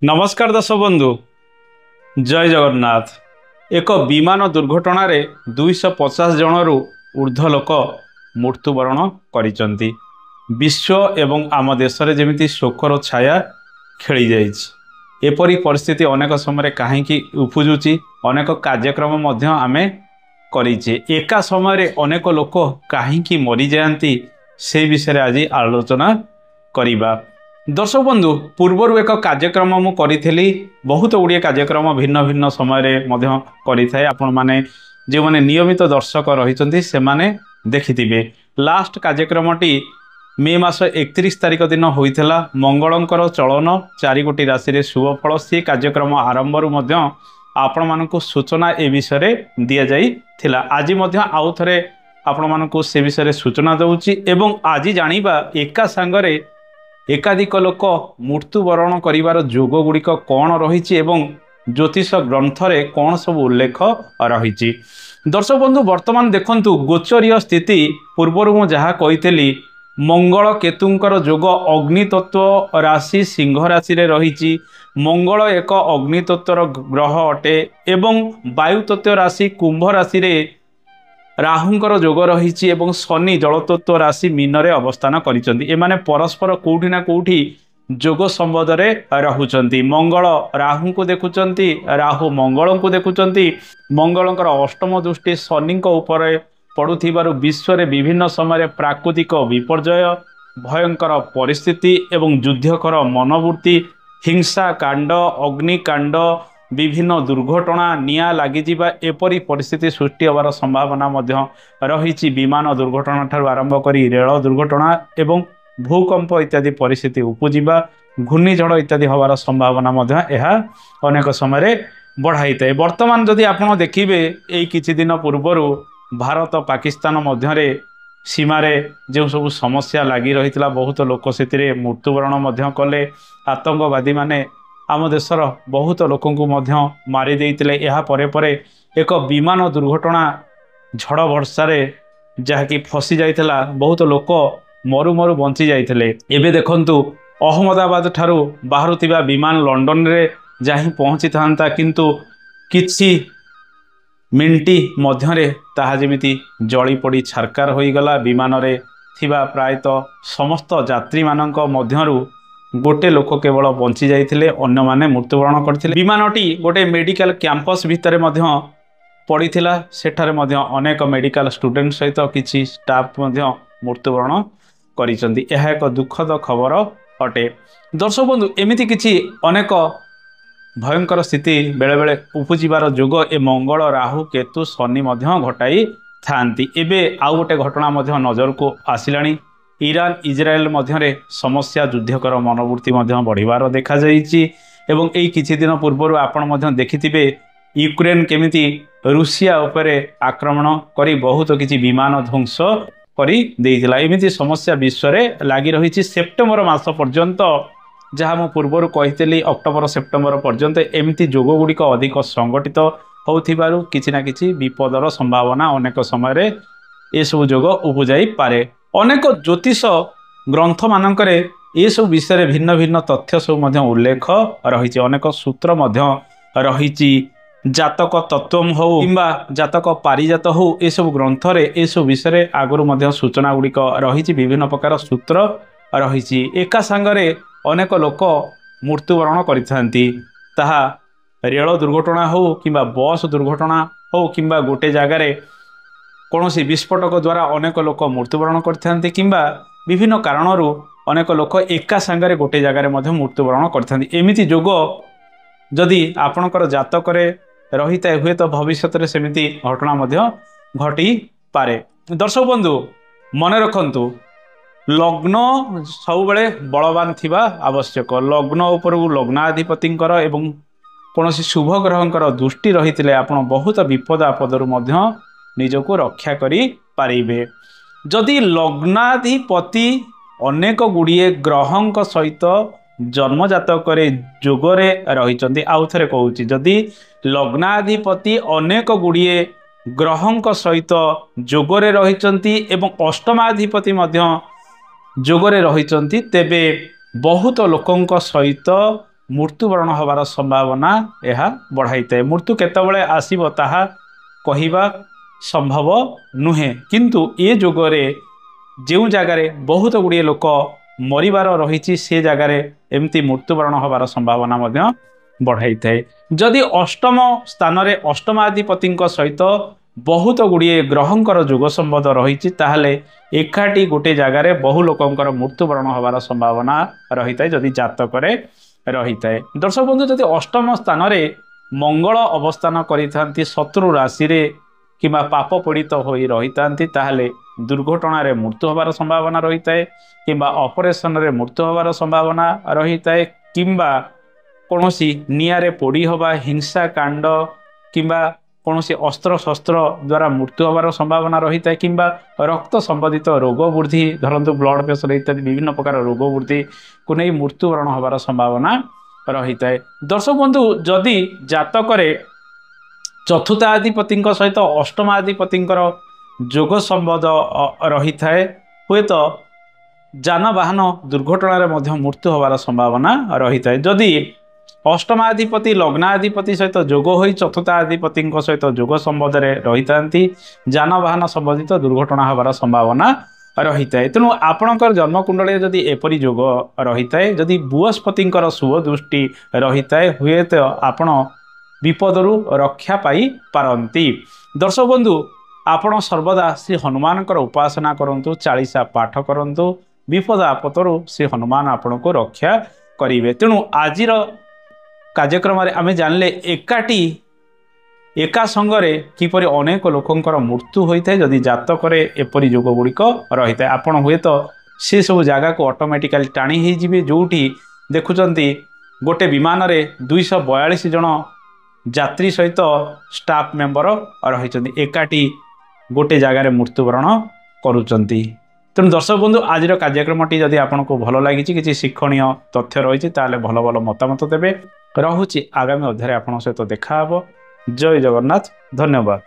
नमस्कार दर्शक बंधु जय जगन्नाथ। एक विमान दुर्घटना 250 जनरू ऊर्ध्व लोक मृत्युवरण करिसेंती। विश्व एवं आम देश में जमी शोकर छाया खेली जाइए। एपरी परिस्थिति अनेक समय कहीं उपजुची अनेक कार्यक्रम आमे करिचे। एका समय अनेक लोक कहीं मरी जाती से विषय आज आलोचना करिबा। दर्शक बंधु पूर्वर एक कार्यक्रम मु करी बहुत गुड़िए कार्यक्रम भिन्न भिन्न समय करें। आपण माने जो माने नियमित दर्शक रही से माने देखिथिबे। लास्ट कार्यक्रमटी मे मास 31 तारिख दिन होइथिला। मंगलंकर चलन 4 गोटी राशि रे शुभ फल से कार्यक्रम आरंभ आपण मानकु सूचना ए विषय दिया जाइथिला। आज मध्य आउ थरे आपण मानकु से विषय सूचना दउची एवं आज जानिबा एका संगरे एकाधिक लोक मृत्युवरण करिवार जोग गुड़िक कौन रही एवं ज्योतिष ग्रंथरे कौन सब उल्लेख रही। दर्शक बंधु वर्तमान देखंतु गोचरीय स्थिति पूर्वर मु जहाँ कही मंगल केतुंकर जोग अग्नितत्व राशि सिंह राशि रे रही। मंगल एक अग्नितत्वर ग्रह अटे एवं वायुतत्व राशि कुंभ राशि रे राहुंकर जोग रही। शनि जलतत्व राशि मीन रे अवस्थान करिसेंती। एमाने परस्पर कोठी ना कोठी जोग संबंध रे रहुचंती। मंगल राहु को देखुचंती, राहु मंगल को देखुचंती। मंगलंकर अष्टम दृष्टि शनि ऊपर पड़ुथिबारु विश्व रे विभिन्न समय प्राकृतिक विपर्यय, भयंकर परिस्थिति एवं युद्धकर मनोवृत्ति, हिंसा कांड, अग्निकांड, विभिन्न दुर्घटना, निया लगी एपरी परिस्थिति सृष्टि होवार संभावना रही। विमान दुर्घटना ठार आरंभ करी रेल दुर्घटना एवं भूकंप इत्यादि परिस्थिति उपजिबा, घूर्णिझड़ इत्यादि होवार संभावना अनेक समय बढ़ाई थाए। वर्तमान जदि आपण देखिबे एई किछि दिन पूर्वर भारत पाकिस्तान मध्यरे सीमारे जो सब समस्या लगी रही बहुत लोक से मृत्युवरण कले। आतंकवादी माने आम देशर बहुत लोक मारी देइतिले। एहा परे परे एक विमान दुर्घटना झड़ वर्षा जहाँकि फसी जाइतिला, बहुत लोक मरु मरु बंची जाइतिले। एबे देखंतु अहमदाबाद ठारू बाहरुथिबा विमान लंडन रे जाहि पहुंची थांता किंतु किछि मिनिटी मध्यरे ताहा जेमिति जली पड़ी छारकार होइगला। विमान रे थिबा प्रायतः समस्त यात्री मानक मध्यरु गोटे लोक केवल बंची जाइथिले, अन्य माने मृत्युवरण करथिले। विमानटी गोटे मेडिकल कैंपस भितरे मध्य पड़ीथिला। सेठारे मध्य अनेक मेडिकल स्टूडेंट सहित किछि स्टाफ मध्य मृत्युवरण करिसंती। यह एक दुखद खबर अटे। दर्शक बंधु एमिति किछि अनेक भयंकर स्थिति बेले बेले उपजिबार जोग ए मंगल राहु केतु शनि मध्य घटाई थांती। एबे आउ गोटे घटना मध्य नजर को आसिलानी। ईरान इजराएल मध्य समस्या युद्धकर मनोवृत्ति बढ़िबार देखा जाइछि एवं एई किछि दिन पूर्व आपण देखिथिबे यूक्रेन केमिति रूसिया उपरे आक्रमण करी बहुत किछि विमान ध्वंस करी देइथिला। एमिति समस्या विश्व रे लागि रहिछि। सेप्टेम्बर मास पर्यंत जहाँ मु पूर्व कही अक्टोबर सेप्टेम्बर पर्यंत एमिति जोग गुड़िक अधिक संगठित होउथिबारु किछि ना किछि विपदर संभावना अनेक समय रे ए सब जोग उपजाई पारे। अनेक ज्योतिष ग्रंथ मानकरे ये सब विषय भिन्न भिन्न तथ्य सब उल्लेख रही। अनेक सूत्र रही। जातक तत्व हो किंबा जातक पारिजात हो ये सब ग्रंथ रे ये सब विषय आगुरी सूचना गुड़िक रही। विभिन्न प्रकार सूत्र रही। एका सांगरे अनेक लोक मृत्युवरण करिथांती। ताहा रेल दुर्घटना हो किंबा बस दुर्घटना हो किंबा गोटे जगार कौन विस्फोटक द्वारा अनेक लोक मृत्युवरण करथांती किंबा विभिन्न कारणरू अनेक लोक एका सांगरे गोटे जगार मृत्युवरण करथांती। एमिति जोग जदि आपणकर जातकरे रही था हुए तो भविष्य में सेमिति घटना घटी पारे। दर्शक बंधु मन रखंतु लग्न सब बेले बलवान थिबा आवश्यक। लग्न उपर लग्नाधिपतिंकर एवं कौन शुभ ग्रहंकर दृष्टि रही आपण बहुत विपद आपदरू निजको रक्षा करि पारिबे। जदि लग्नाधिपति अनेक गुड़िए ग्रहंक सहित जन्म जातक जोगरे रही। आउ थे कहूँ जदि लग्नाधिपति अनेक गुड़िए ग्रहंक सहित जोगरे रही एवं अष्टमाधिपति जोगरे रही तेबे बहुत लोकंक सहित मृत्युवरण होबार संभावना यह बढ़ाई थाए। मृत्यु केतबेले आसीबो ताहा कहिबा संभव नुहे, किंतु ए जुगरे जो जगार बहुत गुड़िए लोक मरिबार रही से जगार एमती मृत्युवरण होबार संभावना बढ़ाई थाए। जदि अष्टम स्थान रे अष्टमाधिपति सहित बहुत गुड़िए ग्रहंकर जुग संबंध रही ताहले एकाठी गोटे जगार बहु लोकंकर मृत्युवरण होबार संभावना रही थाए जदि जातक रही थाए। दर्शक बंधु जदि अष्टम स्थान रे मंगल अवस्थान करिथांती शत्रु राशि रे किंबा पाप पीड़ित होई रही थांती ताहले दुर्घटना रे मृत्यु होबार संभावना रही थाए, किंबा ऑपरेशन रे मृत्यु होबार संभावना रही थाए, किंबा कोनोसी नियारे पोड़ी होबा, हिंसा कांड किंबा कोनोसी अस्त्र शस्त्र द्वारा मृत्यु होबार संभावना रही थाए, किंबा रक्त संबंधित रोग वृद्धि धरंतु ब्लड प्रेशर इत्यादि विभिन्न प्रकार रोग वृद्धि को नहीं मृत्युवरण होबार संभावना रही थाए। दर्शक बंधु जदि जातक चतुर्थाधिपति सहित अष्टमाधिपति जोग संबंध रही थाए, हुए तो जानवाहन दुर्घटना मृत्यु होबार संभावना रही थाए। जदि अष्टमाधिपति लग्नाधिपति सहित जोग हो चतुर्थाधिपति सहित जोग संबंध रही था जानवाहन संबंधित दुर्घटना होबार संभावना रही थाए। तेणु आपणकर जन्मकुंडली जदि एपरी जोग रही थाए, जदि बृहस्पति शुभ दृष्टि रही थाए, हुए तो आपण विपदरु रक्षा पाई पारंती। दर्शक बंधु आपण सर्वदा श्री हनुमान उपासना करंतु, चालीसा पाठ करंतु, विपद आपतरु श्री हनुमान आपण को रक्षा करिवे। तेणु आजिर कार्यक्रम आम जानले एकाठी एका संगरे किपरि अनेक लोकंकर मृत्यु होता है जदि जातक एपरी जोग गुड़िक रही है। आपण हुए तो से सब जगह को ऑटोमेटिकली टाणी हो जोटी देखुंत गोटे विमान रे 242 जन यात्री सहित स्टाफ मेंबर रही एकाठी गोटे जगार मृत्युवरण करुचंती। तेणु दर्शक बंधु आज कार्यक्रमटी जदि आपको भल लगी किसी शिक्षणीय तथ्य रही भल भल मतामत देवे। रहुछि आगामी अध्याय आपन सहित देखा। जय जगन्नाथ, धन्यवाद।